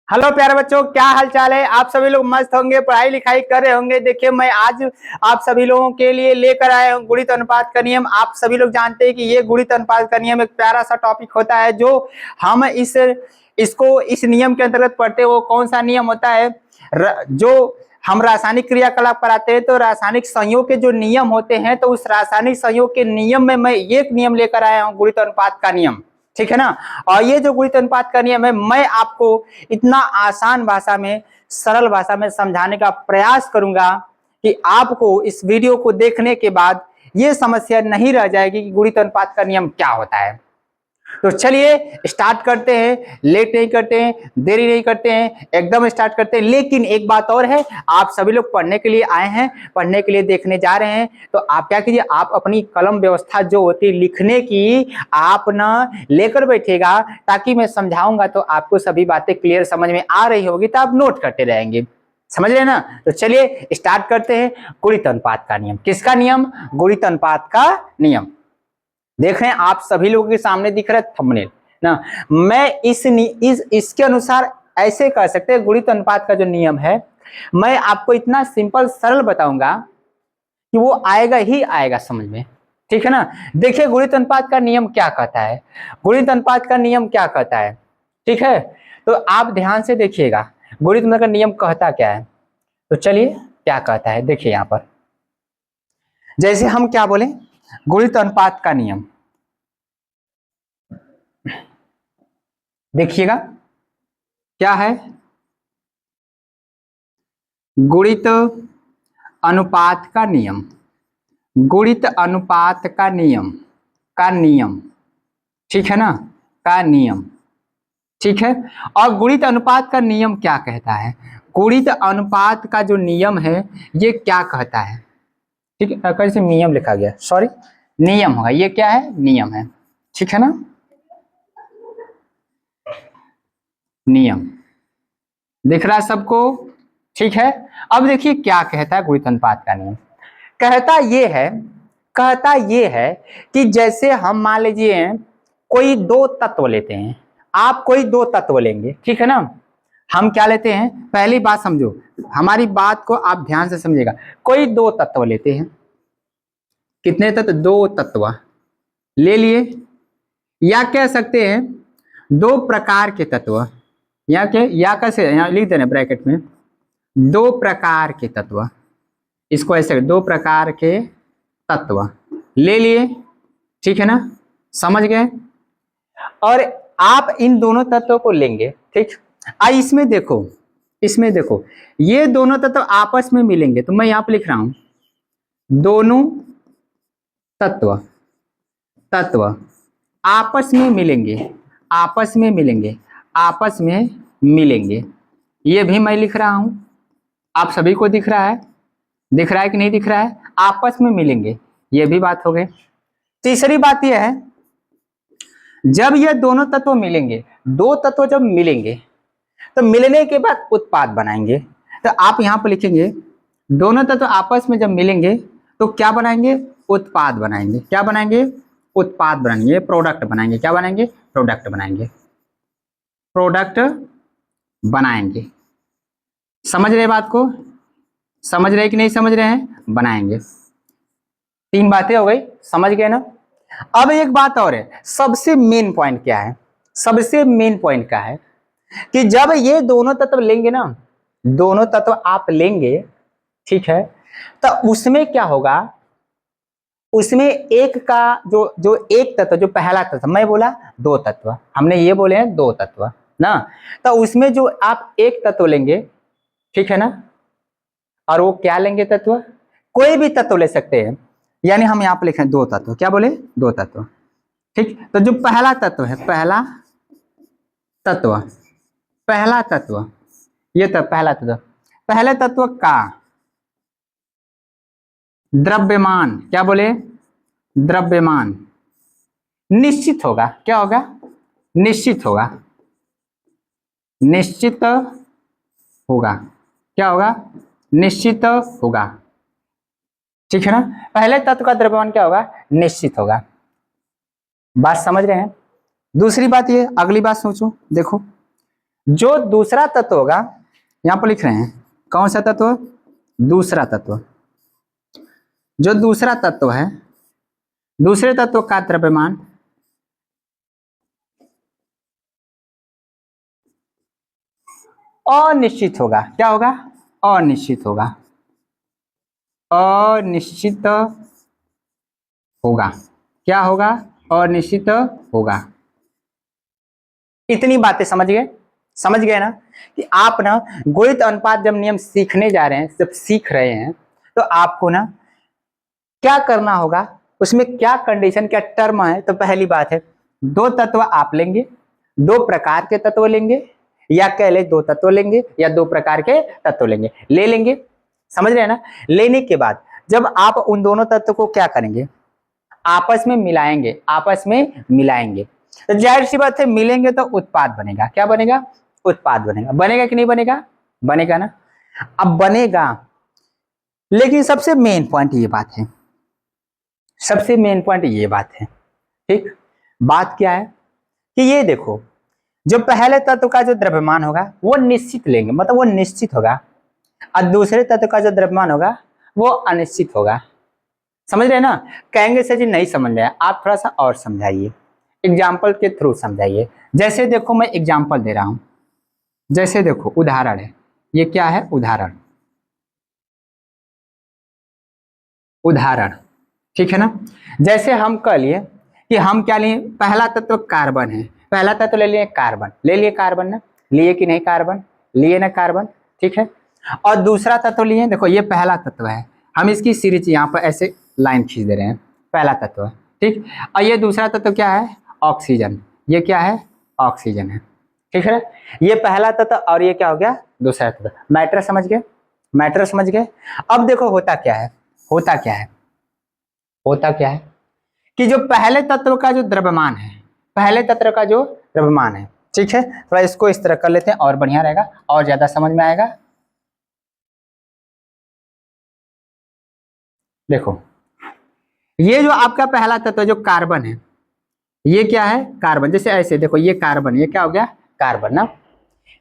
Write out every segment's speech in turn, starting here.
Hello प्यारे बच्चों, क्या हाल चाल है। आप सभी लोग मस्त होंगे, पढ़ाई लिखाई कर रहे होंगे। देखिए, मैं आज आप सभी लोगों के लिए लेकर आया हूँ गुणित अनुपात का नियम। आप सभी लोग जानते हैं कि ये गुणित अनुपात का नियम एक प्यारा सा टॉपिक होता है जो हम इस नियम के अंतर्गत पढ़ते हैं। वो कौन सा नियम होता है? जो हम रासायनिक क्रियाकलाप कराते हैं तो रासायनिक संयोग के जो नियम होते हैं, तो उस रासायनिक संयोग के नियम में मैं एक नियम लेकर आया हूँ, गुणित अनुपात का नियम। ठीक है ना। और ये जो गुणित अनुपात का नियम है, मैं आपको इतना आसान भाषा में, सरल भाषा में समझाने का प्रयास करूंगा कि आपको इस वीडियो को देखने के बाद ये समस्या नहीं रह जाएगी कि गुणित अनुपात का नियम क्या होता है। तो चलिए स्टार्ट करते हैं, लेट नहीं करते हैं, देरी नहीं करते हैं, एकदम स्टार्ट करते हैं। लेकिन एक बात और है, आप सभी लोग पढ़ने के लिए आए हैं, पढ़ने के लिए देखने जा रहे हैं, तो आप क्या कीजिए, आप अपनी कलम व्यवस्था जो होती है लिखने की, आप ना लेकर बैठिएगा, ताकि मैं समझाऊंगा तो आपको सभी बातें क्लियर समझ में आ रही होगी, तो आप नोट करते रहेंगे। समझ रहे ना। तो चलिए स्टार्ट करते हैं। गुणित अनुपात का नियम। किसका नियम? गुणित अनुपात का नियम। देख रहे हैं आप सभी लोगों के सामने दिख रहा है थंबनेल ना। मैं इसके अनुसार ऐसे कर सकते हैं। गुणित अनुपात का जो नियम है, मैं आपको इतना सिंपल सरल बताऊंगा कि वो आएगा ही आएगा समझ में। ठीक है ना। देखिए गुणित अनुपात का नियम क्या कहता है। गुणित अनुपात का नियम क्या कहता है, ठीक है। तो आप ध्यान से देखिएगा, गुणित अनुपात का नियम कहता क्या है। तो चलिए क्या कहता है, देखिए यहां पर जैसे हम क्या बोले, गुणित अनुपात का नियम। देखिएगा क्या है, गुणित अनुपात का नियम। गुणित अनुपात का नियम, का नियम, ठीक है ना, का नियम, ठीक है। और गुणित अनुपात का नियम क्या कहता है? गुणित अनुपात का जो नियम है ये क्या कहता है, ठीक है। कैसे नियम लिखा गया, सॉरी, नियम होगा, ये क्या है, नियम है, ठीक है ना, नियम। दिख रहा है सबको, ठीक है। अब देखिए क्या कहता है गुणित अनुपात का नियम। कहता ये है कि जैसे हम मान लीजिए कोई दो तत्व लेते हैं, आप कोई दो तत्व लेंगे, ठीक है ना। हम क्या लेते हैं, पहली बात समझो, हमारी बात को आप ध्यान से समझिएगा। कोई दो तत्व लेते हैं, कितने तत्व? दो तत्व ले लिए, या कह सकते हैं दो प्रकार के तत्व, या क्या, या कैसे यहाँ लिख देना ब्रैकेट में, दो प्रकार के तत्व। इसको ऐसे, दो प्रकार के तत्व ले लिए, ठीक है ना, समझ गए। और आप इन दोनों तत्वों को लेंगे, ठीक। इसमें देखो, इसमें देखो, ये दोनों तत्व आपस में मिलेंगे, तो मैं यहां पर लिख रहा हूं दोनों तत्व, तत्व आपस में मिलेंगे, आपस में मिलेंगे, आपस में मिलेंगे। ये भी मैं लिख रहा हूं, आप सभी को दिख रहा है, दिख रहा है कि नहीं दिख रहा है, आपस में मिलेंगे, ये भी बात हो गई। तीसरी बात यह है, जब ये दोनों तत्व मिलेंगे, दो तत्व जब मिलेंगे तो मिलने के बाद उत्पाद बनाएंगे। तो आप यहां पर लिखेंगे दोनों तत्व आपस में जब मिलेंगे तो क्या बनाएंगे, उत्पाद बनाएंगे। क्या बनाएंगे? उत्पाद बनाएंगे, प्रोडक्ट बनाएंगे। क्या बनाएंगे? प्रोडक्ट बनाएंगे, प्रोडक्ट बनाएंगे। समझ रहे बात को, समझ रहे कि नहीं समझ रहे हैं? बनाएंगे। तीन बातें हो गई, समझ गए ना। अब एक बात और है, सबसे मेन पॉइंट क्या है, सबसे मेन पॉइंट क्या है कि जब ये दोनों तत्व लेंगे ना, दोनों तत्व आप लेंगे, ठीक है, तो उसमें क्या होगा, उसमें एक का जो जो एक तत्व, जो पहला तत्व, मैं बोला दो तत्व, हमने ये बोले हैं दो तत्व ना, तो उसमें जो आप एक तत्व लेंगे, ठीक है ना, और वो क्या लेंगे, तत्व, कोई भी तत्व ले सकते हैं। यानी हम यहाँ पे लिखें दो तत्व, क्या बोले, दो तत्व, ठीक। तो जो पहला तत्व है, पहला तत्व, पहला तत्व, ये तो पहला तत्व, पहले तत्व का द्रव्यमान, क्या बोले, द्रव्यमान निश्चित होगा। क्या होगा? निश्चित होगा, निश्चित होगा। क्या होगा? निश्चित होगा, ठीक है ना। पहले तत्व का द्रव्यमान क्या होगा? निश्चित होगा। बात समझ रहे हैं। दूसरी बात ये, अगली बात सोचो, देखो, जो दूसरा तत्व होगा, यहां पर लिख रहे हैं कौन सा तत्व, दूसरा तत्व। जो दूसरा तत्व है, दूसरे तत्व का द्रव्यमान अनिश्चित होगा। क्या होगा, अनिश्चित होगा, अनिश्चित होगा। क्या होगा, अनिश्चित होगा। इतनी बातें समझ गए, समझ गए ना कि आप ना गुणित अनुपात जब नियम सीखने जा रहे हैं, जब सीख रहे हैं, तो आपको ना क्या करना होगा, उसमें क्या कंडीशन, क्या टर्म है। तो पहली बात है, दो तत्व आप लेंगे, दो प्रकार के तत्व लेंगे, या कह ले दो तत्व लेंगे या दो प्रकार के तत्व लेंगे, ले लेंगे। समझ रहे हैं ना। लेने के बाद जब आप उन दोनों तत्व को क्या करेंगे, आपस में मिलाएंगे, आपस में मिलाएंगे, तो जाहिर सी बात है मिलेंगे तो उत्पाद बनेगा। क्या बनेगा, उत्पाद बनेगा। बनेगा कि नहीं बनेगा, बनेगा ना। अब बनेगा, लेकिन सबसे मेन पॉइंट ये बात है, सबसे मेन पॉइंट ये बात है, ठीक। बात क्या है कि ये देखो, जो पहले तत्व का जो द्रव्यमान होगा वो निश्चित लेंगे, मतलब वो निश्चित होगा, और दूसरे तत्व का जो द्रव्यमान होगा वो अनिश्चित होगा। समझ रहे हैं ना। कहेंगे सर जी नहीं समझ रहे, आप थोड़ा सा और समझाइए, एग्जाम्पल के थ्रू समझाइए। जैसे देखो मैं एग्जाम्पल दे रहा हूं, जैसे देखो उदाहरण है, ये क्या है, उदाहरण, उदाहरण, ठीक है ना। जैसे हम कह लिए कि हम क्या लिए, पहला तत्व कार्बन है, पहला तत्व ले लिए कार्बन, ले लिए कार्बन ना, लिए कि नहीं कार्बन, लिए ना कार्बन, ठीक है। और दूसरा तत्व लिए, देखो ये पहला तत्व है, हम इसकी सीरीज यहाँ पर ऐसे लाइन खींच दे रहे हैं, पहला तत्व है, ठीक। और ये दूसरा तत्व क्या है, ऑक्सीजन, ये क्या है, ऑक्सीजन है, ठीक है। ये पहला तत्व और ये क्या हो गया, दूसरा तत्व। मैटर समझ गए, मैटर समझ गए। अब देखो होता क्या है, होता क्या है, होता क्या है कि जो पहले तत्व का जो द्रव्यमान है, पहले तत्व का जो द्रव्यमान है, ठीक है, थोड़ा इसको इस तरह कर लेते हैं और बढ़िया रहेगा और ज्यादा समझ में आएगा। देखो ये जो आपका पहला तत्व जो कार्बन है, ये क्या है, कार्बन। जैसे ऐसे देखो ये कार्बन, ये क्या हो गया, कार्बन ना,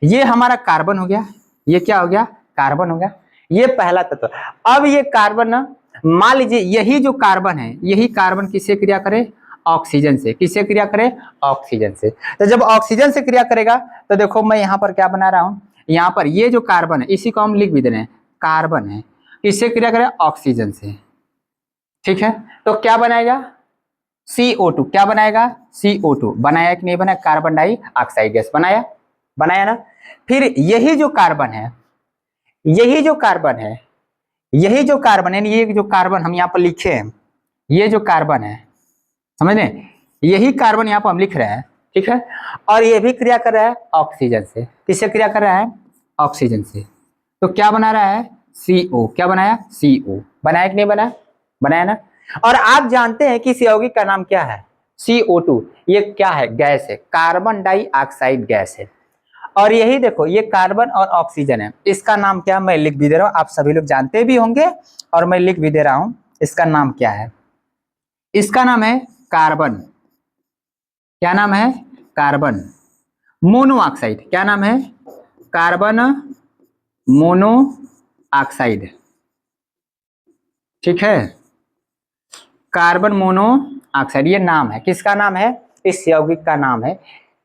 ये हमारा कार्बन हो गया, ये क्या हो गया, कार्बन हो गया, ये पहला तत्व। अब ये कार्बन ना, मान लीजिए यही जो कार्बन है, यही कार्बन किससे क्रिया करे, ऑक्सीजन से। किससे क्रिया करे, ऑक्सीजन से। तो जब ऑक्सीजन से क्रिया करेगा तो देखो मैं यहाँ पर क्या बना रहा हूं, यहाँ पर ये जो कार्बन है इसी को हम लिख भी दे रहे हैं, कार्बन है, किससे क्रिया करे, ऑक्सीजन से, ठीक है। तो क्या बनाएगा, CO2, क्या बनाएगा, CO2 बनाया कि नहीं बनाया, कार्बन डाइऑक्साइड गैस बनाया, बनाया ना। फिर यही जो कार्बन है, यही जो कार्बन है, यही जो कार्बन है, ये जो कार्बन हम यहाँ पर लिखे हैं, ये जो कार्बन है, समझ लें, यही कार्बन यहाँ पर हम लिख रहे हैं, ठीक है। और ये भी क्रिया कर रहा है ऑक्सीजन से। किससे क्रिया कर रहा है, ऑक्सीजन से। तो क्या बना रहा है, CO। क्या बनाया, CO बनाया कि नहीं बनाया, बनाया ना। और आप जानते हैं कि इस यौगिक का नाम क्या है, CO2। ये क्या है, गैस है, कार्बन डाइऑक्साइड गैस है। और यही देखो ये कार्बन और ऑक्सीजन है, इसका नाम क्या, मैं लिख भी दे रहा हूं, आप सभी लोग जानते भी होंगे और मैं लिख भी दे रहा हूं, इसका नाम क्या है, इसका नाम है कार्बन। क्या नाम है, कार्बन मोनोऑक्साइड। क्या नाम है, कार्बन मोनोऑक्साइड, ठीक है, कार्बन मोनोऑक्साइड, ये नाम है, किसका नाम है, इस यौगिक का नाम है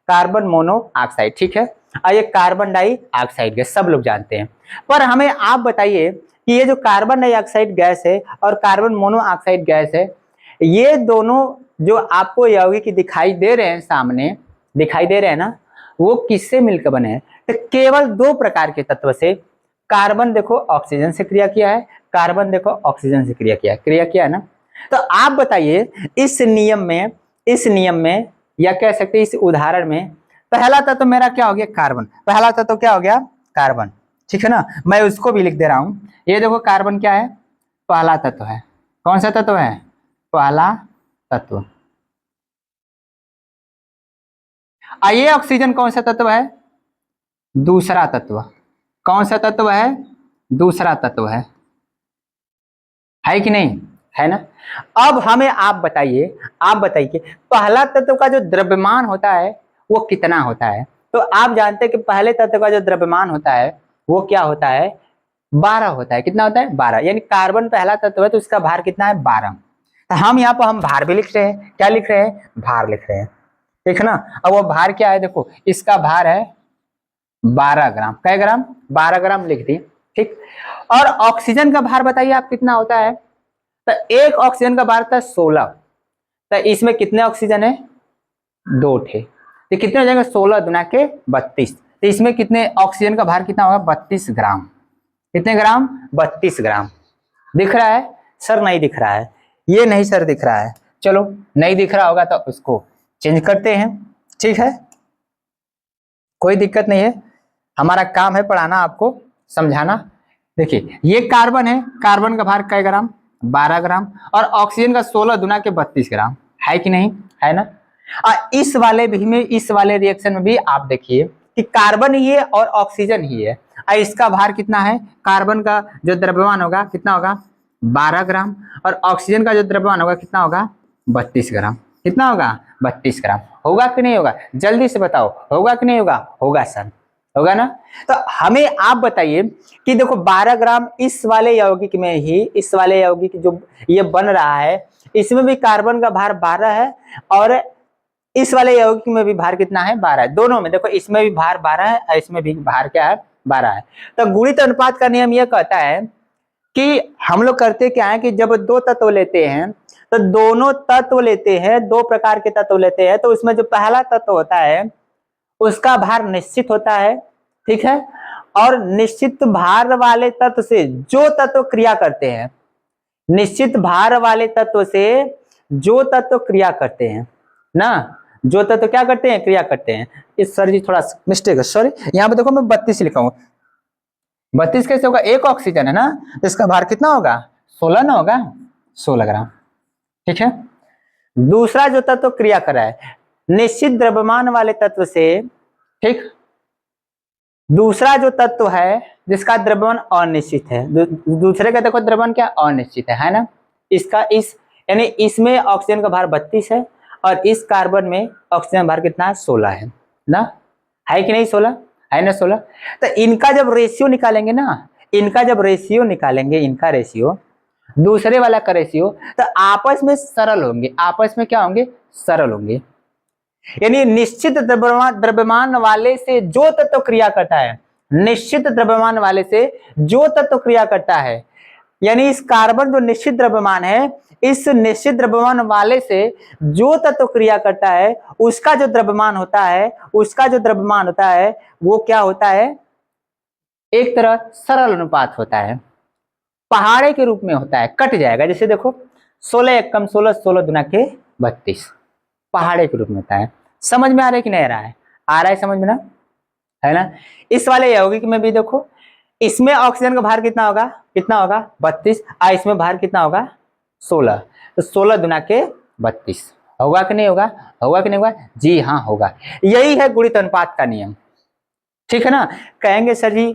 कार्बन मोनोऑक्साइड, ठीक है। और ये कार्बन डाइऑक्साइड गैस सब लोग जानते हैं। पर हमें आप बताइए कि ये जो कार्बन डाइऑक्साइड गैस है और कार्बन मोनोऑक्साइड गैस है, ये दोनों जो आपको यौगिक दिखाई दे रहे हैं, सामने दिखाई दे रहे हैं ना, वो किससे मिलकर बने हैं, तो केवल दो प्रकार के तत्व से। कार्बन देखो ऑक्सीजन से क्रिया किया है, कार्बन देखो ऑक्सीजन से क्रिया किया है, क्रिया किया है ना। तो आप बताइए इस नियम में, इस नियम में या कह सकते हैं इस उदाहरण में, पहला तत्व मेरा क्या हो गया, कार्बन। पहला तत्व क्या हो गया, कार्बन, ठीक है ना। मैं उसको भी लिख दे रहा हूं, ये देखो कार्बन क्या है, पहला तत्व है। कौन सा तत्व है, पहला तत्व। आइए ऑक्सीजन कौन सा तत्व है, दूसरा तत्व। कौन सा तत्व है, दूसरा तत्व है कि नहीं, है ना। अब हमें आप बताइए, आप बताइए पहला तत्व का जो द्रव्यमान होता है वो कितना होता है, तो आप जानते हैं कि पहले तत्व का जो द्रव्यमान होता है वो क्या होता है, 12 होता है। कितना होता है, 12। यानी कार्बन पहला तत्व है तो इसका भार कितना है, 12। तो हम यहाँ पर हम भार भी लिख रहे हैं, क्या लिख रहे हैं, भार लिख रहे हैं, ठीक है ना। अब वो भार क्या है, देखो इसका भार है 12 ग्राम। कै ग्राम, 12 ग्राम लिख दिए, ठीक। और ऑक्सीजन का भार बताइए आप कितना होता है, तो एक ऑक्सीजन का भार था 16। तो इसमें कितने ऑक्सीजन है, 2 थे, तो कितने हो जाएंगे, 16 दुना के 32। तो इसमें कितने ऑक्सीजन का भार कितना होगा, 32 ग्राम। कितने ग्राम, 32 ग्राम। दिख रहा है सर, नहीं दिख रहा है, ये नहीं सर दिख रहा है। चलो नहीं दिख रहा होगा तो उसको चेंज करते हैं, ठीक है, कोई दिक्कत नहीं है, हमारा काम है पढ़ाना आपको, समझाना। देखिए ये कार्बन है, कार्बन का भार कै ग्राम, 12 ग्राम, और ऑक्सीजन का 16 दुना के 32 ग्राम, है कि नहीं, है ना। इस वाले भी में, इस वाले रिएक्शन में भी आप देखिए कि कार्बन ही है और ऑक्सीजन ही है। इसका भार कितना है, कार्बन का जो द्रव्यमान होगा कितना होगा, 12 ग्राम, और ऑक्सीजन का जो द्रव्यमान होगा कितना होगा, 32 ग्राम। कितना होगा, 32 ग्राम। होगा कि नहीं होगा, जल्दी से बताओ, होगा कि नहीं होगा, होगा सर, होगा ना। तो हमें आप बताइए कि देखो 12 ग्राम इस वाले यौगिक में ही, इस वाले यौगिक जो ये बन रहा है इसमें भी कार्बन का भार 12 है, और इस वाले यौगिक में भी भार कितना है, 12 है। दोनों में देखो, इसमें भी भार 12 है और इसमें भी भार क्या है, 12 है। तो गुणित अनुपात का नियम यह कहता है कि हम लोग करते क्या है कि जब दो तत्व लेते हैं तो दोनों तत्व लेते हैं, दो प्रकार के तत्व लेते हैं, तो उसमें जो पहला तत्व होता है उसका भार निश्चित होता है, ठीक है। और निश्चित भार वाले तत्व से जो तत्व क्रिया करते हैं, निश्चित भार वाले तत्व से जो तत्व क्रिया करते हैं ना, जो तत्व क्या करते हैं, क्रिया करते हैं। इस सर जी थोड़ा मिस्टेक है, सॉरी, यहाँ पे देखो मैं 32 लिखा हूं, 32 कैसे होगा, एक ऑक्सीजन है ना, तो इसका भार कितना होगा, 16 ना होगा, 16 ग्राम, ठीक है। दूसरा जो तत्व क्रिया कर रहा है निश्चित द्रव्यमान वाले तत्व से, ठीक, दूसरा जो तत्व है जिसका द्रव्यमान अनिश्चित है, दूसरे का देखो द्रव्यमान क्या अनिश्चित है ना। इसका इस यानी इसमें ऑक्सीजन का भार 32 है और इस कार्बन में ऑक्सीजन भार कितना है, 16 है ना, है कि नहीं, 16 है ना, 16। तो इनका जब रेशियो निकालेंगे ना, इनका जब रेशियो निकालेंगे, इनका रेशियो दूसरे वाला का रेशियो, तो आपस में सरल होंगे, आपस में क्या होंगे, सरल होंगे। यानी निश्चित द्रव्यमान वाले से जो तत्व क्रिया करता है, निश्चित द्रव्यमान वाले से जो तत्व क्रिया करता है, यानी इस कार्बन जो निश्चित द्रव्यमान है, इस निश्चित द्रव्यमान वाले से जो तत्व क्रिया करता है उसका जो द्रव्यमान होता है, उसका जो द्रव्यमान होता है वो क्या होता है, एक तरह सरल अनुपात होता है, पहाड़े के रूप में होता है, कट जाएगा। जैसे देखो 16 एक कम 16, 16 दुना के 32, पहाड़े के रूप में होता है। समझ में आ रहा है कि नहीं आ रहा है, आ रहा है समझ में ना, है ना। इस वाले यौगिक में भी देखो, इसमें ऑक्सीजन का भार कितना होगा, कितना होगा, 32, इसमें भार कितना होगा, 16, तो 16 दुना के 32। होगा कि नहीं होगा, होगा कि नहीं होगा, जी हाँ होगा। यही है गुणित अनुपात का नियम, ठीक है ना। कहेंगे सर जी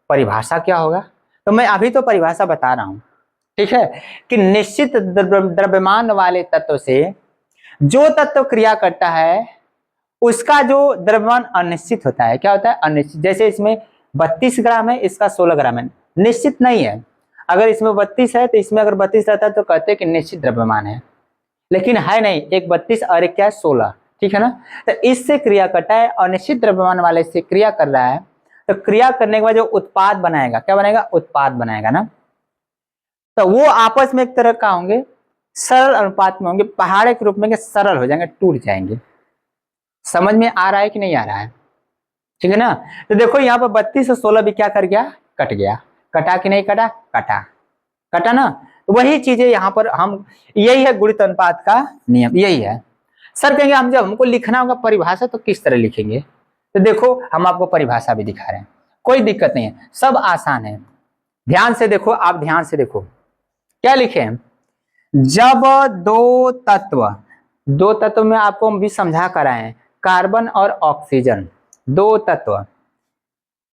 परिभाषा क्या होगा, तो मैं अभी तो परिभाषा बता रहा हूं, ठीक है, कि निश्चित द्रव्यमान वाले तत्व से जो तत्व क्रिया करता है उसका जो द्रव्यमान अनिश्चित होता है, क्या होता है, अनिश्चित। जैसे इसमें 32 ग्राम है, इसका 16 ग्राम है, निश्चित नहीं है। अगर इसमें 32 है तो इसमें अगर 32 रहता है तो कहते हैं कि निश्चित द्रव्यमान है, लेकिन है नहीं, एक 32 और एक क्या है, 16, ठीक है ना। तो इससे क्रिया करता है, अनिश्चित द्रव्यमान वाले से क्रिया कर रहा है, तो क्रिया करने के बाद जो उत्पाद बनाएगा, क्या बनाएगा, उत्पाद बनाएगा ना, तो वो आपस में एक तरह का होंगे, सरल अनुपात में होंगे, पहाड़े के रूप में सरल हो जाएंगे, टूट जाएंगे। समझ में आ रहा है कि नहीं आ रहा है, ठीक है ना। तो देखो यहाँ पर 32 और 16 भी क्या कर गया, कट गया, कटा कि नहीं कटा, कटा, कटा ना। तो वही चीजें यहाँ पर हम, यही है गुणित अनुपात का नियम, यही है। सर कहेंगे हम जब हमको लिखना होगा परिभाषा तो किस तरह लिखेंगे, तो देखो हम आपको परिभाषा भी दिखा रहे हैं, कोई दिक्कत नहीं है, सब आसान है। ध्यान से देखो, आप ध्यान से देखो क्या लिखे हैं, जब दो तत्व में आपको हम भी समझा कर आए हैं, कार्बन और ऑक्सीजन दो तत्व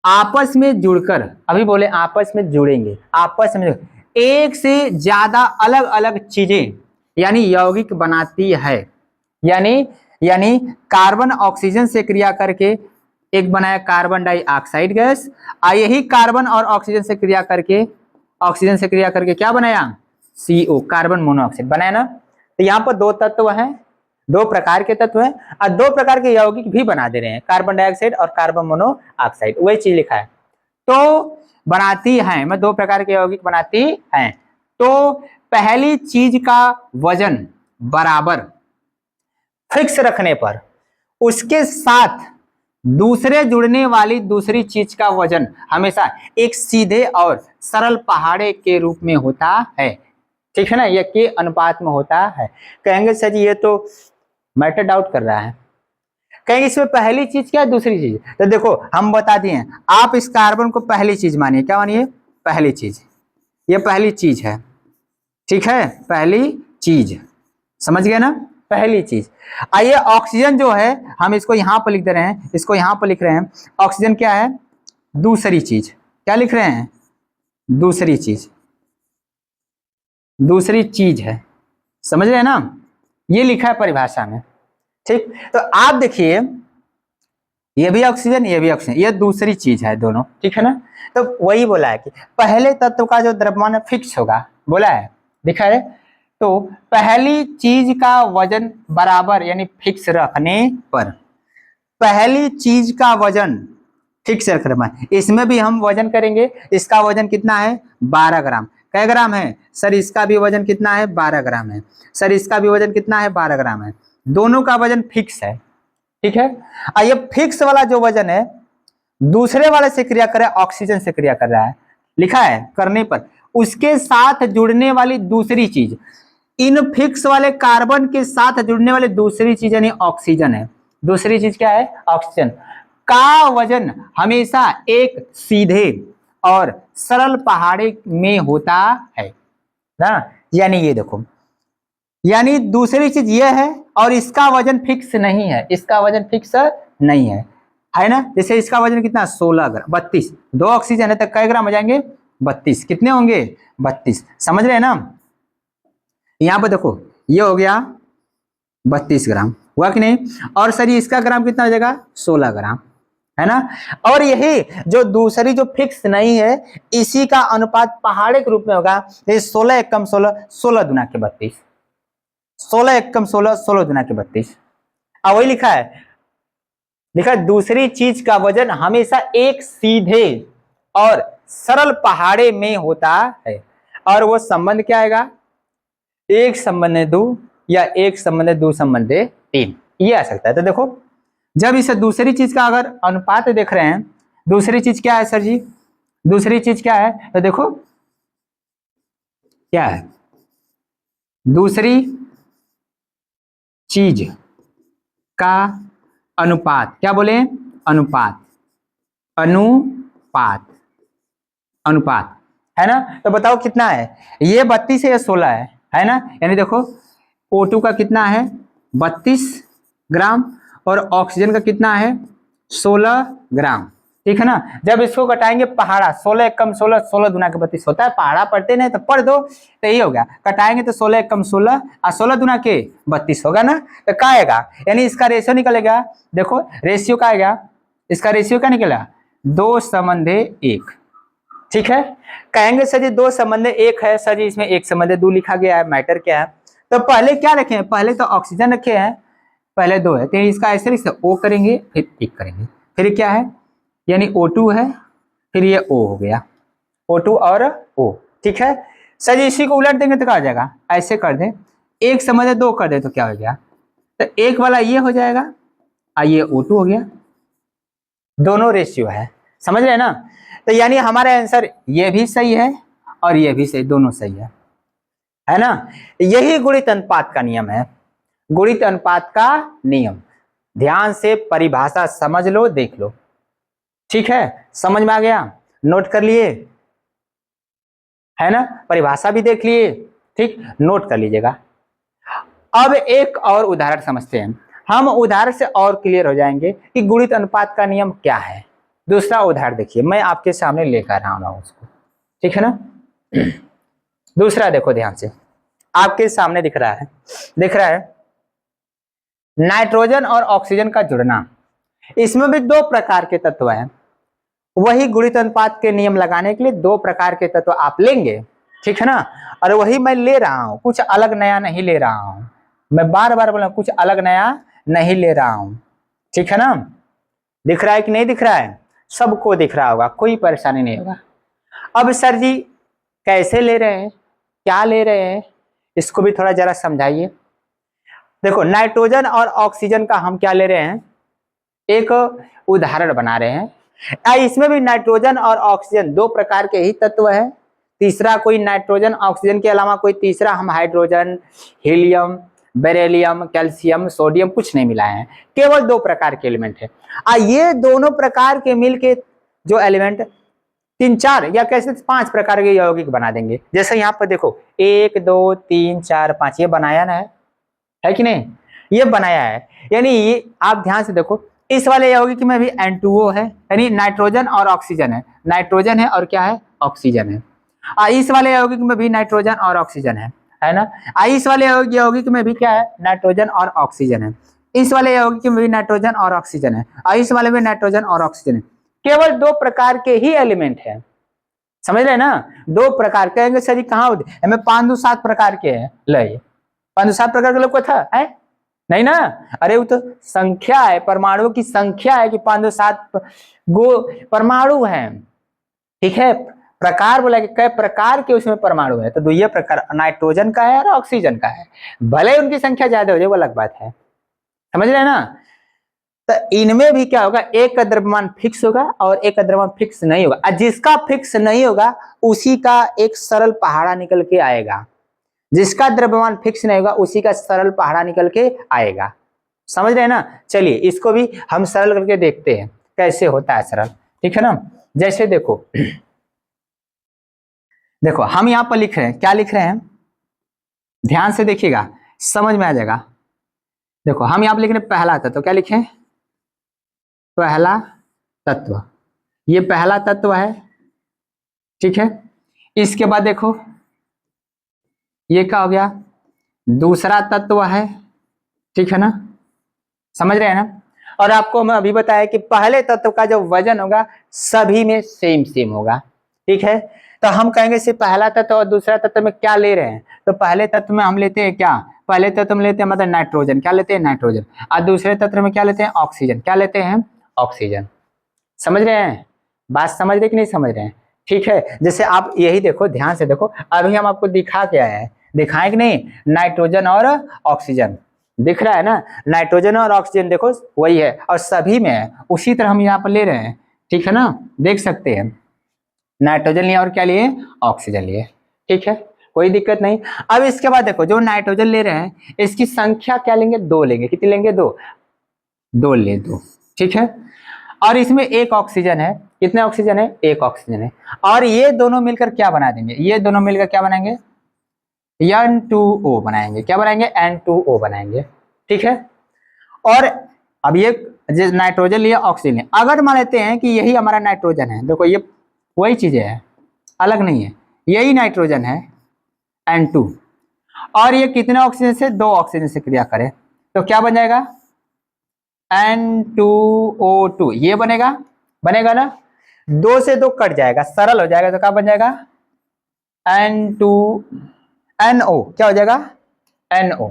आपस में जुड़कर, अभी बोले आपस में जुड़ेंगे, आपस में एक से ज्यादा अलग अलग चीजें यानी यौगिक बनाती है, यानी कार्बन ऑक्सीजन से क्रिया करके एक बनाया कार्बन डाइऑक्साइड गैस, और यही कार्बन और ऑक्सीजन से क्रिया करके क्या बनाया, CO कार्बन मोनोऑक्साइड बनाया ना। तो यहाँ पर दो तत्व हैं, दो प्रकार के तत्व हैं, और दो प्रकार के यौगिक भी बना दे रहे हैं, कार्बन डाइऑक्साइड और कार्बन मोनोऑक्साइड, वही चीज लिखा है। तो बनाती हैं, मैं दो प्रकार के यौगिक बनाती हैं। तो पहली चीज का वजन बराबर फिक्स रखने पर उसके साथ दूसरे जुड़ने वाली दूसरी चीज का वजन हमेशा एक सीधे और सरल पहाड़े के रूप में होता है, ठीक है ना, यह के अनुपात में होता है। कहेंगे सर जी ये तो मैटर डाउट कर रहा है, कहेंगे इसमें पहली चीज क्या है दूसरी चीज, तो देखो हम बता दिए, आप इस कार्बन को पहली चीज मानिए, क्या मानिए, पहली चीज, ये पहली चीज है, ठीक है, पहली चीज, समझ गए ना, पहली चीज। आइए ऑक्सीजन जो है हम इसको यहां पर लिख दे रहे हैं, इसको यहां पर लिख रहे हैं, ऑक्सीजन क्या है, दूसरी चीज, क्या लिख रहे हैं, दूसरी चीज, दूसरी चीज है, समझ रहे हैं ना, ये लिखा है परिभाषा में, ठीक। तो आप देखिए ये भी ऑक्सीजन, ये भी ऑक्सीजन, ये दूसरी चीज है दोनों, ठीक है ना। तो वही बोला है कि पहले तत्व का जो द्रव्यमान फिक्स होगा, बोला है, दिखा है। तो पहली चीज का वजन बराबर यानी फिक्स रखने पर, पहली चीज का वजन फिक्स रखना है, इसमें भी हम वजन करेंगे, इसका वजन कितना है 12 ग्राम, कै ग्राम है सर, इसका भी वजन कितना है 12 ग्राम है, सर इसका भी वजन कितना है 12 ग्राम है, दोनों का वजन फिक्स है, ठीक है। और ये फिक्स वाला जो वजन है दूसरे वाले से क्रिया कर रहा है, ऑक्सीजन से क्रिया कर रहा है, लिखा है करने पर उसके साथ जुड़ने वाली दूसरी चीज, इन फिक्स वाले कार्बन के साथ जुड़ने वाली दूसरी चीज यानी ऑक्सीजन है, दूसरी चीज क्या है, ऑक्सीजन का वजन हमेशा एक सीधे और सरल पहाड़े में होता है ना, यानी ये देखो, यानी दूसरी चीज ये है और इसका वजन फिक्स नहीं है, इसका वजन फिक्स नहीं है ना। जैसे इसका वजन कितना 16 ग्राम, 32, दो ऑक्सीजन है तो कै ग्राम हो जाएंगे 32, कितने होंगे 32, समझ रहे हैं ना। यहां पर देखो ये हो गया 32 ग्राम, हुआ कि नहीं, और सर इसका ग्राम कितना हो जाएगा 16 ग्राम, है ना। और यही जो दूसरी जो फिक्स नहीं है इसी का अनुपात पहाड़े के रूप में होगा, 16 एकम 16, 16 दुना के 32, 16 एकम 16, 16 दुना के 32, अब वही लिखा है दूसरी चीज का वजन हमेशा एक सीधे और सरल पहाड़े में होता है, और वो संबंध क्या आएगा, एक संबंध दो या एक संबंध दो संबंध 3, ये आ सकता है। तो देखो जब इसे दूसरी चीज का अगर अनुपात देख रहे हैं, दूसरी चीज क्या है सर जी, दूसरी चीज क्या है, तो देखो क्या है, दूसरी चीज का अनुपात, क्या बोले, अनुपात, अनुपात, अनुपात, है ना। तो बताओ कितना है, ये 32 है या 16 है ना, यानी देखो O2 का कितना है 32 ग्राम और ऑक्सीजन का कितना है 16 ग्राम, ठीक है ना। जब इसको घटाएंगे पहाड़ा, 16 एकम 16, 16 दुना के 32 होता है, पहाड़ा पढ़ते नहीं तो पढ़ दो, तो यही हो गया, कटाएंगे तो 16 एकम 16 और 16 दुना के 32 होगा ना, तो क्या आएगा, यानी इसका रेशियो निकलेगा, देखो रेशियो क्या आएगा, इसका रेशियो क्या निकला 2:1, ठीक है। कहेंगे सर जी 2:1 है, सर जी इसमें 1:2 लिखा गया है, मैटर क्या है, तो पहले क्या रखे, पहले तो ऑक्सीजन रखे हैं, पहले 2 है तो इसका ऐसे लिख O करेंगे फिर 1 करेंगे, फिर क्या है यानी O2 है, फिर ये O हो गया, O2 और O, ठीक है। सर जी इसी को उलट देंगे तो क्या हो जाएगा, ऐसे कर दें 1:2 कर दे तो क्या हो गया, तो 1 वाला ये हो जाएगा और ये O2 हो गया, दोनों रेशियो है, समझ रहे हैं ना। तो यानी हमारा आंसर ये भी सही है और ये भी सही, दोनों सही है ना। यही गुणित अनुपात का नियम है, गुणित अनुपात का नियम, ध्यान से परिभाषा समझ लो, देख लो, ठीक है, समझ में आ गया, नोट कर लिए, है ना, परिभाषा भी देख लिए, ठीक, नोट कर लीजिएगा। अब एक और उदाहरण समझते हैं, हम उदाहरण से और क्लियर हो जाएंगे कि गुणित अनुपात का नियम क्या है। दूसरा उदाहरण देखिए, मैं आपके सामने लेकर आ रहा हूं उसको, ठीक है ना। दूसरा देखो ध्यान से, आपके सामने दिख रहा है नाइट्रोजन और ऑक्सीजन का जुड़ना, इसमें भी दो प्रकार के तत्व हैं। वही गुणित अनुपात के नियम लगाने के लिए दो प्रकार के तत्व आप लेंगे, ठीक है ना। और वही मैं ले रहा हूं, कुछ अलग नया नहीं ले रहा हूं। मैं बार बार बोल रहा हूं, कुछ अलग नया नहीं ले रहा हूं, ठीक है ना। दिख रहा है कि नहीं दिख रहा है? सबको दिख रहा होगा, कोई परेशानी नहीं होगा। अब सर जी कैसे ले रहे हैं, क्या ले रहे हैं, इसको भी थोड़ा जरा समझाइए। देखो नाइट्रोजन और ऑक्सीजन का हम क्या ले रहे हैं, एक उदाहरण बना रहे हैं। इसमें भी नाइट्रोजन और ऑक्सीजन दो प्रकार के ही तत्व है। तीसरा कोई नाइट्रोजन ऑक्सीजन के अलावा कोई तीसरा हम hydrogen, helium, beryllium, calcium, sodium कुछ नहीं मिलाए हैं, केवल दो प्रकार के एलिमेंट है। ये दोनों प्रकार के मिलके जो एलिमेंट तीन चार या कैसे 5 प्रकार के यौगिक बना देंगे। जैसे यहाँ पर देखो 1 2 3 4 5 ये बनाया ना है कि नहीं, ये बनाया है। यानी ये आप ध्यान से देखो, इस वाले यौगिक में भी N2O है, यानी नाइट्रोजन और ऑक्सीजन है, नाइट्रोजन है और क्या है, ऑक्सीजन है। इस वाले यौगिक में भी नाइट्रोजन और ऑक्सीजन है ना। इस वाले यौगिक में भी क्या है, नाइट्रोजन और ऑक्सीजन है। इस वाले यौगिक में भी नाइट्रोजन और ऑक्सीजन है, इस वाले में नाइट्रोजन और ऑक्सीजन है। केवल दो प्रकार के ही एलिमेंट है, समझ रहे ना। दो प्रकार कहेंगे सर जी कहाँ होते, हमें 5-7 प्रकार के हैं, ले 5-7 प्रकार के लोग को था है नहीं ना। अरे वो तो संख्या है, परमाणु की संख्या है कि 5-7 गो परमाणु हैं, ठीक है। प्रकार बोला कि कई प्रकार के उसमें परमाणु है, तो ये प्रकार नाइट्रोजन का है और ऑक्सीजन का है, भले उनकी संख्या ज्यादा हो जाए वो अलग बात है, समझ रहे हैं ना। तो इनमें भी क्या होगा, एक का द्रव्यमान फिक्स होगा और एक का द्रव्यमान फिक्स नहीं होगा। जिसका फिक्स नहीं होगा उसी का एक सरल पहाड़ा निकल के आएगा, जिसका द्रव्यमान फिक्स नहीं होगा उसी का सरल पहाड़ा निकल के आएगा, समझ रहे हैं ना। चलिए इसको भी हम सरल करके देखते हैं कैसे होता है सरल, ठीक है ना। जैसे देखो देखो हम यहाँ पर लिख रहे हैं, क्या लिख रहे हैं, ध्यान से देखिएगा समझ में आ जाएगा। देखो हम यहाँ पर लिख रहे हैं पहला तत्व, क्या लिखे, पहला तत्व, ये पहला तत्व है, ठीक है। इसके बाद देखो ये क्या हो गया, दूसरा तत्व है, ठीक है ना, समझ रहे हैं ना। और आपको मैं अभी बताया कि पहले तत्व का जो वजन होगा सभी में सेम होगा, ठीक है। तो हम कहेंगे सिर्फ पहला तत्व और दूसरा तत्व में क्या ले रहे हैं, तो पहले तत्व में हम लेते हैं क्या, पहले तत्व में लेते हैं मतलब नाइट्रोजन, क्या लेते हैं, नाइट्रोजन। और दूसरे तत्व में क्या लेते हैं, ऑक्सीजन, क्या लेते हैं, ऑक्सीजन। समझ रहे हैं, बात समझ रहे कि नहीं समझ रहे हैं, ठीक है। जैसे आप यही देखो, ध्यान से देखो, अभी हम आपको दिखा के आए हैं, दिखाएं कि नहीं, नाइट्रोजन और ऑक्सीजन दिख रहा है ना, नाइट्रोजन और ऑक्सीजन देखो वही है और सभी में है, उसी तरह हम यहाँ पर ले रहे हैं, ठीक है ना, देख सकते हैं नाइट्रोजन लिए और क्या लिए, ऑक्सीजन लिए, ठीक है, कोई दिक्कत नहीं। अब इसके बाद देखो जो नाइट्रोजन ले रहे हैं इसकी संख्या क्या लेंगे, 2 लेंगे, कितनी लेंगे, 2 ले 2, ठीक है। और इसमें एक ऑक्सीजन है, कितने ऑक्सीजन है, एक ऑक्सीजन है। और ये दोनों मिलकर क्या बना देंगे, ये दोनों मिलकर क्या बनाएंगे, N2O बनाएंगे, क्या बनाएंगे, N2O बनाएंगे, ठीक है। और अब ये नाइट्रोजन लिया ऑक्सीजन लिया, अगर मान लेते हैं कि यही हमारा नाइट्रोजन है, देखो ये वही चीजें है, अलग नहीं है, यही नाइट्रोजन है N2, और ये कितने ऑक्सीजन से, 2 ऑक्सीजन से क्रिया करे तो क्या बन जाएगा, N2O2, ये बनेगा ना, 2 से 2 कट जाएगा, सरल हो जाएगा, तो क्या बन जाएगा, NO, क्या हो जाएगा, NO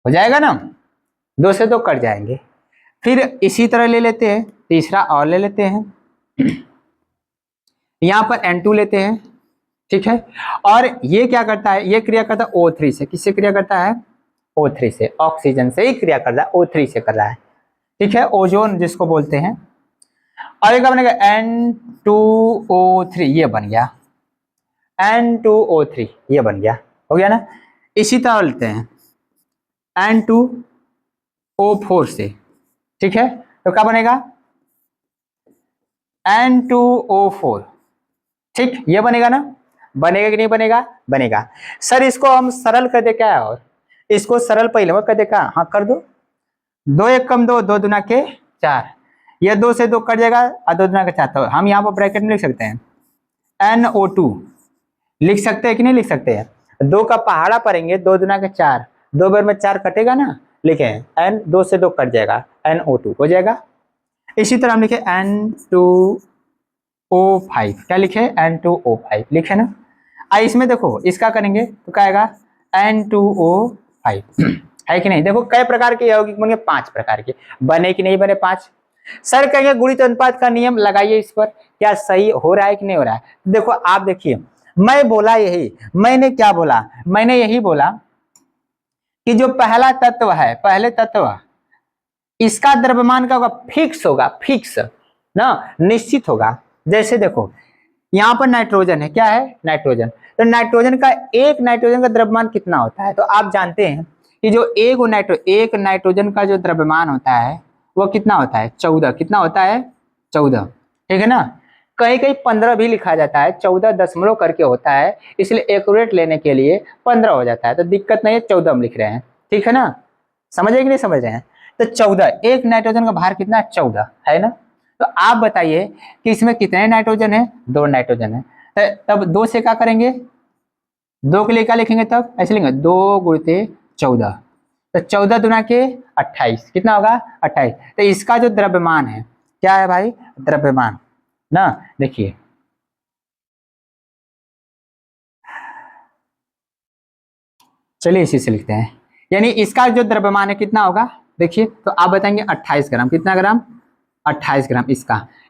हो जाएगा ना, 2 से 2 कट जाएंगे। फिर इसी तरह ले लेते हैं, तीसरा और ले लेते हैं, यहां पर N2 लेते हैं, ठीक है। और ये क्या करता है, ये क्रिया करता है O3 से, किससे क्रिया करता है, O3 से, ऑक्सीजन से ही क्रिया कर रहा है, O3 से कर रहा है, ठीक है, ओजोन जिसको बोलते हैं। और क्या बनेगा, N2O3, ये बन गया, N2O3 ये बन गया, हो गया ना। इसी तरह लेते हैं N2O4 से, ठीक है, तो क्या बनेगा, N2O4, ठीक, ये बनेगा ना, बनेगा कि नहीं बनेगा, बनेगा। सर इसको हम सरल कर दे क्या, और इसको सरल पहले में कर दे क्या, हाँ कर दो, 2 1 कम 2, 2 दूना के 4, ये 2 से 2 कट जाएगा और 2 दूना के 4, तो हम यहाँ पर ब्रैकेट में लिख सकते हैं NO2, लिख सकते हैं कि नहीं लिख सकते हैं, 2 का पहाड़ा पड़ेंगे, 2 दूना के 4, 2 बार में 4 कटेगा ना, लिखे हैं, N 2 से 2 कट जाएगा, NO2 हो जाएगा। इसी तरह हम लिखे N2O5, क्या लिखे N2O5 लिखे ना। इसमें देखो इसका करेंगे तो क्या आएगा N2O5 है कि नहीं। देखो कई प्रकार के यौगिक बनेंगे, 5 प्रकार के बने कि नहीं बने 5। सर कहेंगे गुणित अनुपात का नियम लगाइए इस पर, क्या सही हो रहा है कि नहीं हो रहा है। देखो आप देखिए, मैं बोला यही, मैंने क्या बोला, मैंने यही बोला कि जो पहला तत्व है, पहले तत्व इसका द्रव्यमान का होगा फिक्स होगा, फिक्स ना, निश्चित होगा। जैसे देखो यहाँ पर नाइट्रोजन है, क्या है नाइट्रोजन, तो नाइट्रोजन का एक नाइट्रोजन का द्रव्यमान कितना होता है, तो आप जानते हैं कि जो एक नाइट्रोजन का जो द्रव्यमान होता है वो कितना होता है 14, कितना होता है 14, ठीक है ना। कहीं कहीं 15 भी लिखा जाता है, 14 दशमलव करके होता है, इसलिए एक्यूरेट लेने के लिए 15 हो जाता है, तो दिक्कत नहीं है, 14 हम लिख रहे हैं, ठीक है ना। समझे कि नहीं समझ रहे हैं, तो 14, एक नाइट्रोजन का भार कितना है 14 है ना। तो आप बताइए कि इसमें कितने नाइट्रोजन है, 2 नाइट्रोजन है, तब 2 से क्या करेंगे, 2 के लिए क्या लिखेंगे, तब ऐसे लिखेंगे 2 गुणित 14, तो 14 दुना के 28, कितना होगा 28। तो इसका जो द्रव्यमान है क्या है भाई, द्रव्यमान ना, देखिए चलिए इसी से लिखते हैं, यानी इसका जो द्रव्यमान है कितना होगा, देखिए तो आप बताएंगे 28 ग्राम, कितना ग्राम 28 ग्राम।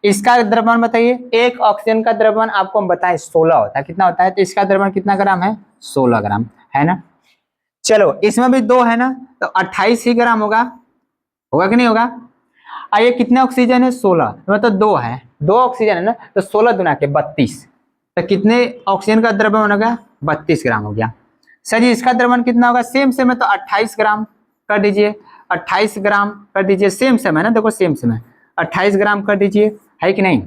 इसका द्रव्यमान बताइए, एक ऑक्सीजन का द्रव्यमान आपको हम बताएं 16 होता है, कितना होता है, तो इसका द्रव्यमान कितना ग्राम है 16 ग्राम है ना। चलो इसमें भी 2 है ना, तो 28 ही ग्राम होगा, होगा कि नहीं होगा। आइए कितने ऑक्सीजन है 16, मतलब 2 है, 2 ऑक्सीजन है ना, तो 16 दुना के 32, तो कितने ऑक्सीजन का द्रव्यमान होगा 32 ग्राम हो गया। सर जी इसका द्रव्यमान कितना होगा, सेम सेम है तो 28 ग्राम कर दीजिए, 28 ग्राम कर दीजिए, सेम सेम है ना, देखो सेम सेम है, 28 ग्राम कर दीजिए, है कि नहीं,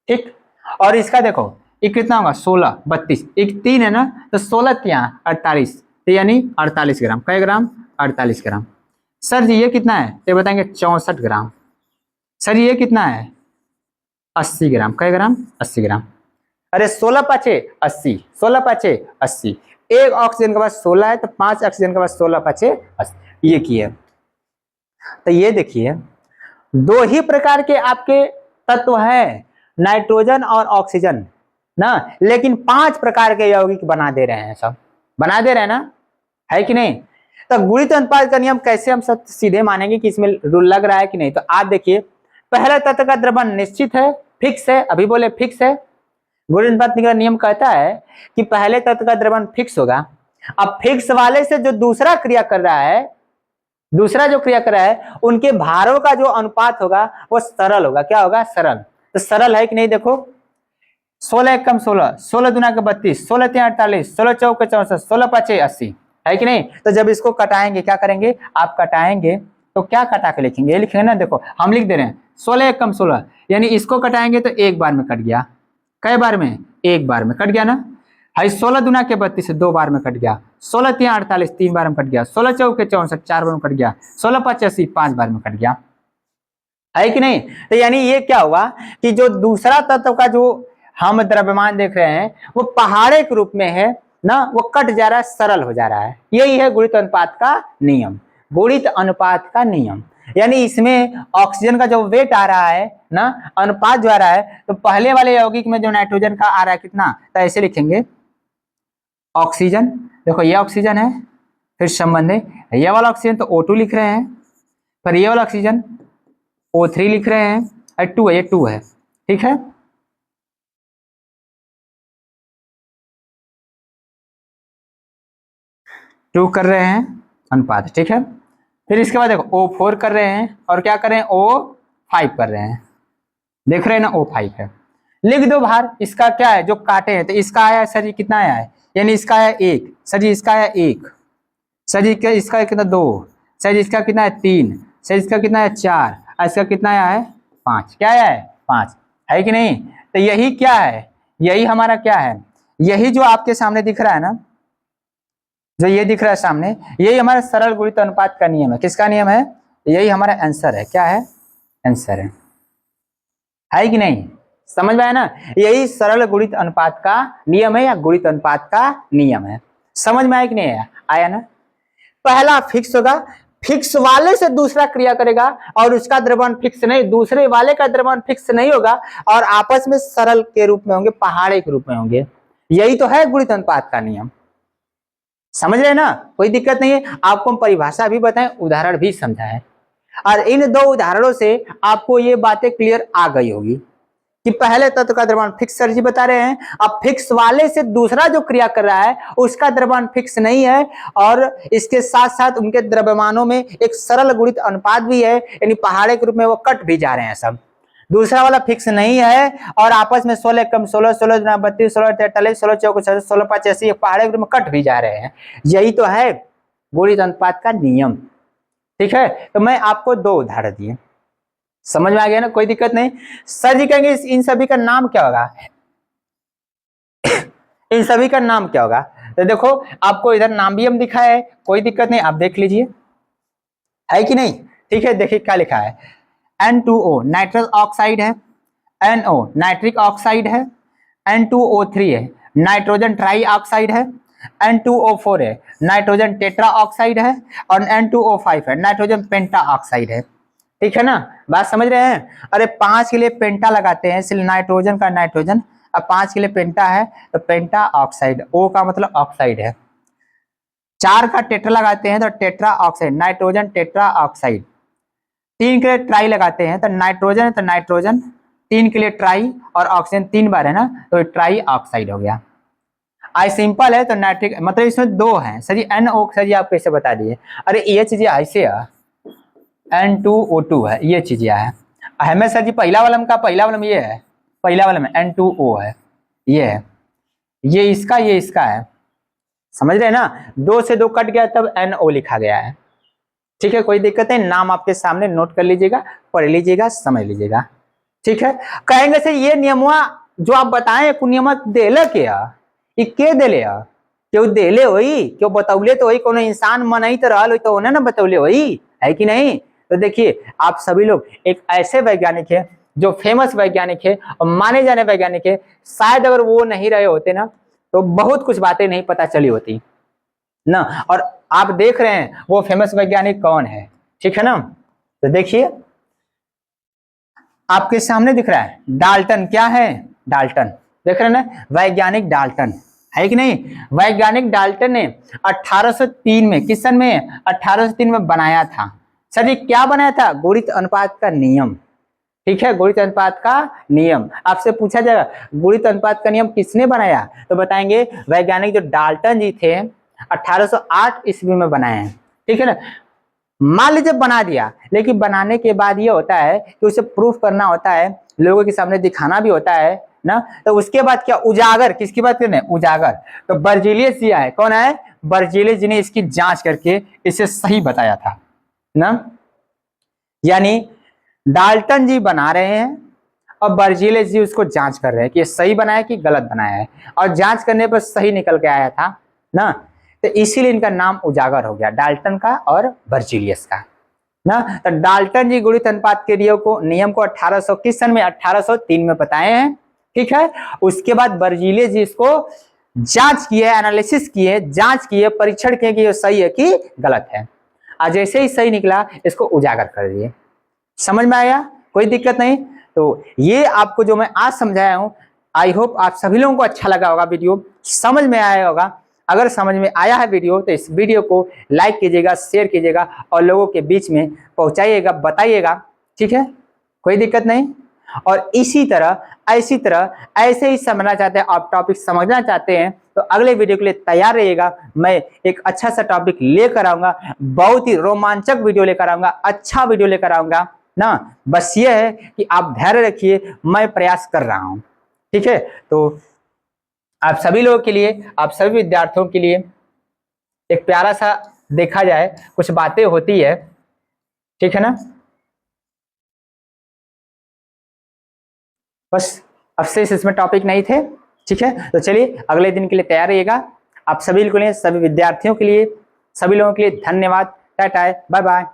ठीक। और इसका देखो ये कितना होगा 16 32, एक 3 है ना, तो 16 यहाँ 48, तो यानी 48 ग्राम, कै ग्राम 48 ग्राम। सर जी ये कितना है, तो बताएंगे 64 ग्राम। सर ये कितना है 80 ग्राम, कै ग्राम 80 ग्राम। अरे 16 पाँचे 80, 16 पाँचे 80, एक ऑक्सीजन के पास 16 है तो 5 ऑक्सीजन के पास 16 पाँचे 80, ये किए। तो ये देखिए 2 ही प्रकार के आपके तत्व है, नाइट्रोजन और ऑक्सीजन ना, लेकिन 5 प्रकार के यौगिक बना दे रहे हैं, सब बना दे रहे हैं ना, है कि नहीं। तो गुणित अनुपात का नियम कैसे हम सब सीधे मानेंगे कि इसमें रूल लग रहा है कि नहीं। तो आप देखिए पहला तत्व का द्रव्यमान निश्चित है, फिक्स है, अभी बोले फिक्स है। गुणित अनुपात का नियम कहता है कि पहले तत्व का द्रव्यमान फिक्स होगा, अब फिक्स वाले से जो दूसरा क्रिया कर रहा है, दूसरा जो क्रिया कर रहा है उनके भारों का जो अनुपात होगा वो सरल होगा, क्या होगा सरल। तो सरल है कि नहीं, देखो 16 एक कम 16, 16 दुना के 32, 16 3 48, 16 चौक 64, 16 पाँचे 80, है कि नहीं। तो जब इसको कटाएंगे क्या करेंगे, आप कटाएंगे तो क्या कटा के लिखेंगे, ये लिखेंगे ना, देखो हम लिख दे रहे हैं 16 एक कम 16, यानी इसको कटाएंगे तो एक बार में कट गया, कई बार में, एक बार में कट गया ना। हाई 16 दुना के 32 से 2 बार में कट गया, 16 3 48 3 बार में कट गया, 16 चौक 64 4 बार में कट गया, 16 5 80 5 बार में कट गया, है कि नहीं। तो यानी ये क्या हुआ कि जो दूसरा तत्व का जो हम द्रव्यमान देख रहे हैं वो पहाड़े के रूप में है ना, वो कट जा रहा है, सरल हो जा रहा है। यही है गुणित अनुपात का नियम, गुणित अनुपात का नियम। यानी इसमें ऑक्सीजन का जो वेट आ रहा है ना, अनुपात जो आ रहा है, तो पहले वाले यौगिक में जो नाइट्रोजन का आ रहा है कितना, तो ऐसे लिखेंगे ऑक्सीजन, देखो ये ऑक्सीजन है, फिर संबंध है, ये वाला ऑक्सीजन तो O2 लिख रहे हैं, फिर ये वाला ऑक्सीजन O3 लिख रहे हैं, और 2 है, ये 2 है, ठीक है। टू कर रहे हैं अनुपात, ठीक है। फिर इसके बाद देखो O4 कर रहे हैं, और क्या कर रहे हैं O5 कर रहे हैं, देख रहे हैं ना O5 है। लिख दो भार, इसका क्या है जो काटे हैं, तो इसका आया सर जी कितना आया है, यानी इसका आया 1, सर जी इसका आया 1, सर जी इसका कितना 2, सर जी इसका कितना है 3, सर इसका कितना है 4, और इसका कितना आया है 5, क्या आया है 5, है कि नहीं। तो यही क्या है, यही हमारा क्या है, यही जो आपके सामने दिख रहा है ना, जो ये दिख रहा है सामने, यही हमारा सरल गुणित अनुपात का नियम है। किसका नियम है, यही हमारा आंसर है, क्या है आंसर है कि नहीं, समझ में आया ना। यही सरल गुणित अनुपात का नियम है, या गुणित अनुपात का नियम है, समझ में आया कि नहीं आया, आया ना। पहला फिक्स होगा, फिक्स वाले से दूसरा क्रिया करेगा और उसका द्रव्यमान फिक्स नहीं, दूसरे वाले का द्रव्यमान फिक्स नहीं होगा और आपस में सरल के रूप में होंगे, पहाड़े के रूप में होंगे। यही तो है गुणित अनुपात का नियम। समझ रहे ना, कोई दिक्कत नहीं है। आपको हम परिभाषा भी बताएं, उदाहरण भी समझाएं, और इन दो उदाहरणों से आपको ये बातें क्लियर आ गई होगी कि पहले तत्व का द्रव्यमान फिक्स सर जी बता रहे हैं, अब फिक्स वाले से दूसरा जो क्रिया कर रहा है उसका द्रव्यमान फिक्स नहीं है और इसके साथ साथ उनके द्रव्यमानों में एक सरल गुणित अनुपात भी है, यानी पहाड़े के रूप में वो कट भी जा रहे हैं सब। दूसरा वाला फिक्स नहीं है और आपस में 16 कम 16 16 32 16 43 16 64 16 85 पहाड़े के रूप में कट भी जा रहे हैं। यही तो है गुणित अनुपात का नियम। ठीक है, तो मैं आपको दो उदाहरण दिए, समझ में आ गया ना, कोई दिक्कत नहीं। सर जी कहेंगे इन सभी का नाम क्या होगा इन सभी का नाम क्या होगा? तो देखो आपको इधर नाम भी हम दिखा है, कोई दिक्कत नहीं, आप देख लीजिए, है कि नहीं? ठीक है, देखिए क्या लिखा है, N2O नाइट्रस ऑक्साइड है, NO नाइट्रिक ऑक्साइड है, N2O3 है नाइट्रोजन ट्राई ऑक्साइड है, N2O4 है नाइट्रोजन टेट्रा ऑक्साइड है और N2O5 है नाइट्रोजन पेंटा ऑक्साइड है। ठीक है ना, बात समझ रहे हैं? अरे 5 के लिए पेंटा लगाते हैं, इसलिए नाइट्रोजन का नाइट्रोजन, अब 5 के लिए पेंटा है तो पेंटा ऑक्साइड, O का मतलब ऑक्साइड है। 4 का टेट्रा लगाते हैं तो tetra oxide, nitrogen tetra oxide. 3 के लिए ट्राई लगाते हैं तो नाइट्रोजन है तो नाइट्रोजन, 3 के लिए ट्राई और ऑक्सीजन 3 बार है ना, तो ट्राई ऑक्साइड हो गया। आई सिंपल है तो नाइट्रिक, मतलब इसमें 2 हैं सर जी। NO सर जी आप कैसे बता दिए? अरे ये चीजें ऐसे है, N2O2 है, ये चीजें है हमें सर जी। पहला वाला का पहला वाला ये है, पहला वाला में N2O है, ये है, ये इसका है, समझ रहे हैं ना? 2 से 2 कट गया तब NO लिखा गया है। ठीक है, कोई दिक्कत नहीं, नाम आपके सामने नोट कर लीजिएगा, पढ़ लीजिएगा, समझ लीजिएगा। ठीक है, कहेंगे से ये नियमवा जो आप बताएं नियम देले क्या, ये के देले है? क्यों देले होई, क्यों बतौले तो होई, कोनो इंसान मनई तो रहल होई तो उन्हें ना बतौले होई, है कि नहीं? तो देखिए आप सभी लोग एक ऐसे वैज्ञानिक है जो फेमस वैज्ञानिक है और माने जाने वैज्ञानिक है, शायद अगर वो नहीं रहे होते ना तो बहुत कुछ बातें नहीं पता चली होती ना। और आप देख रहे हैं वो फेमस वैज्ञानिक कौन है, ठीक है ना? तो देखिए आपके सामने दिख रहा है डाल्टन, क्या है? डाल्टन, देख रहे हैं ना, वैज्ञानिक डाल्टन, है कि नहीं? वैज्ञानिक डाल्टन ने 1803 में, किस सन में? 1803 में बनाया था। सर जी क्या बनाया था? गुणित अनुपात का नियम। ठीक है, गुणित अनुपात का नियम। आपसे पूछा जाएगा गुणित अनुपात का नियम किसने बनाया, तो बताएंगे वैज्ञानिक जो डाल्टन जी थे 1808 ईस्वी में बनाए हैं। ठीक है ना, मान लीजिए बना दिया, लेकिन बनाने के बाद ये होता है कि उसे प्रूफ करना होता है, लोगों के सामने दिखाना भी होता है ना। तो उसके बाद क्या, उजागर, किसकी बात करने? उजागर। तो बर्जीलियस जी आए, कौन आए? बर्जीलियस जी ने इसकी जांच करके इसे सही बताया था ना। यानी डाल्टन जी बना रहे हैं और बर्जीलियस जी उसको जांच कर रहे हैं कि ये सही बनाया कि गलत बनाया है, और जांच करने पर सही निकल के आया था ना। तो इसीलिए इनका नाम उजागर हो गया, डाल्टन का और बर्जीलियस का ना। तो डाल्टन जी गुणित अनुपात के नियम को 1800 किस सन में? 1803 में बताए हैं। ठीक है, उसके बाद बर्जीलियस जी इसको जांच किए, एनालिसिस किए, जांच किए, परीक्षण किए कि ये सही है कि गलत है। आज जैसे ही सही निकला इसको उजागर कर दिए। समझ में आया? कोई दिक्कत नहीं। तो ये आपको जो मैं आज समझाया हूं, आई होप आप सभी लोगों को अच्छा लगा होगा, वीडियो समझ में आया होगा। अगर समझ में आया है वीडियो तो इस वीडियो को लाइक कीजिएगा, शेयर कीजिएगा और लोगों के बीच में पहुंचाइएगा, बताइएगा। ठीक है, कोई दिक्कत नहीं। और इसी तरह ऐसे ही समझना चाहते हैं आप, टॉपिक समझना चाहते हैं तो अगले वीडियो के लिए तैयार रहिएगा। मैं एक अच्छा सा टॉपिक लेकर आऊंगा, बहुत ही रोमांचक वीडियो लेकर आऊंगा, अच्छा वीडियो लेकर आऊंगा ना। बस ये है कि आप धैर्य रखिए, मैं प्रयास कर रहा हूं। ठीक है, तो आप सभी लोगों के लिए, आप सभी विद्यार्थियों के लिए एक प्यारा सा देखा जाए, कुछ बातें होती है। ठीक है ना, बस अवशेष इसमें टॉपिक नहीं थे। ठीक है, तो चलिए अगले दिन के लिए तैयार रहिएगा। आप सभी के लिए, सभी विद्यार्थियों के लिए, सभी लोगों के लिए धन्यवाद। Tata, bye bye.